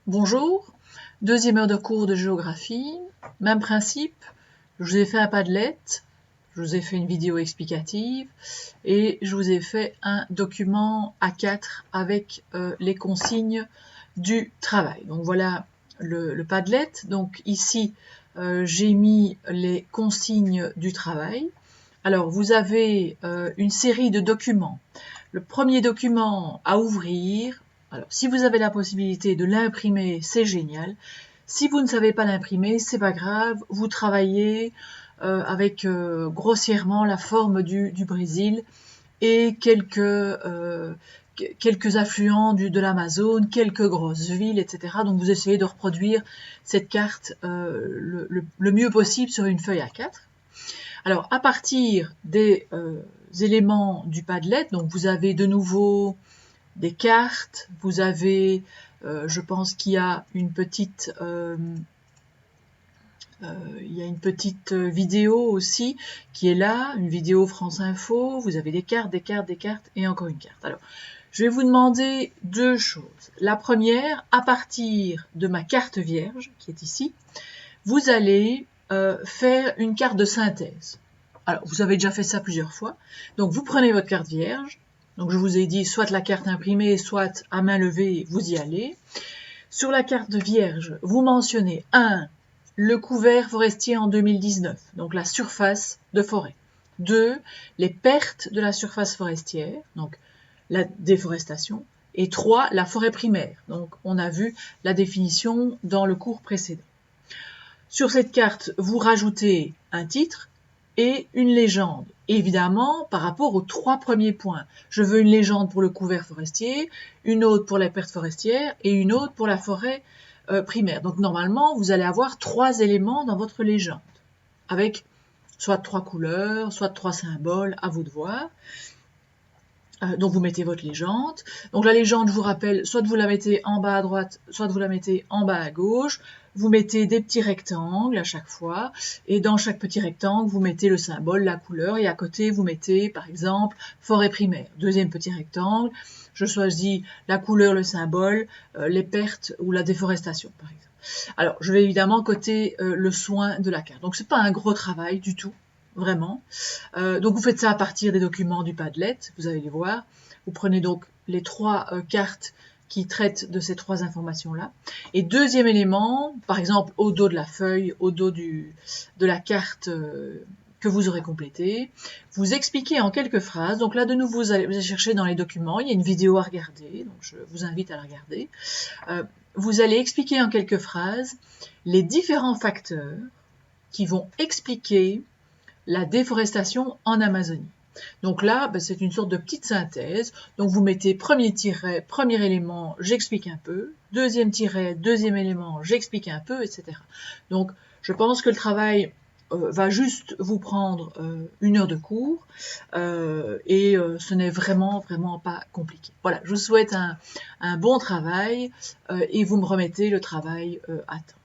Bonjour, deuxième heure de cours de géographie, même principe, je vous ai fait un Padlet, je vous ai fait une vidéo explicative et je vous ai fait un document A4 avec les consignes du travail. Donc voilà le Padlet, donc ici j'ai mis les consignes du travail. Alors vous avez une série de documents. Le premier document à ouvrir, alors si vous avez la possibilité de l'imprimer, c'est génial. Si vous ne savez pas l'imprimer, c'est pas grave, vous travaillez avec grossièrement la forme du Brésil et quelques affluents de l'Amazone, quelques grosses villes, etc. Donc vous essayez de reproduire cette carte le mieux possible sur une feuille A4. Alors, à partir des éléments du Padlet, donc vous avez de nouveau des cartes, vous avez, je pense qu'il y a une petite vidéo aussi qui est là, une vidéo France Info, vous avez des cartes et encore une carte. Alors, je vais vous demander deux choses. La première, à partir de ma carte vierge, qui est ici, vous allez faire une carte de synthèse. Alors, vous avez déjà fait ça plusieurs fois. Donc, vous prenez votre carte vierge. Donc, je vous ai dit soit la carte imprimée, soit à main levée, vous y allez. Sur la carte vierge, vous mentionnez 1. Le couvert forestier en 2019, donc la surface de forêt. 2. Les pertes de la surface forestière, donc la déforestation. Et 3. La forêt primaire. Donc, on a vu la définition dans le cours précédent. Sur cette carte, vous rajoutez un titre et une légende. Évidemment, par rapport aux 3 premiers points. Je veux une légende pour le couvert forestier, une autre pour la perte forestière et une autre pour la forêt primaire. Donc normalement, vous allez avoir 3 éléments dans votre légende, avec soit 3 couleurs, soit 3 symboles, à vous de voir. Donc vous mettez votre légende. Donc la légende, je vous rappelle, soit vous la mettez en bas à droite, soit vous la mettez en bas à gauche. Vous mettez des petits rectangles à chaque fois, et dans chaque petit rectangle, vous mettez le symbole, la couleur, et à côté, vous mettez, par exemple, forêt primaire. Deuxième petit rectangle, je choisis la couleur, le symbole, les pertes ou la déforestation, par exemple. Alors, je vais évidemment coter le soin de la carte. Donc, c'est pas un gros travail du tout, vraiment. Donc, vous faites ça à partir des documents du Padlet, vous allez les voir. Vous prenez donc les 3 cartes qui traitent de ces 3 informations-là. Et deuxième élément, par exemple, au dos de la feuille, au dos de la carte que vous aurez complétée, vous expliquez en quelques phrases. Donc là, de nouveau, vous allez chercher dans les documents, il y a une vidéo à regarder, donc je vous invite à la regarder. Vous allez expliquer en quelques phrases les différents facteurs qui vont expliquer la déforestation en Amazonie. Donc là, c'est une sorte de petite synthèse. Donc vous mettez premier tiret, premier élément, j'explique un peu. Deuxième tiret, deuxième élément, j'explique un peu, etc. Donc je pense que le travail va juste vous prendre 1 heure de cours et ce n'est vraiment pas compliqué. Voilà, je vous souhaite un bon travail et vous me remettez le travail à temps.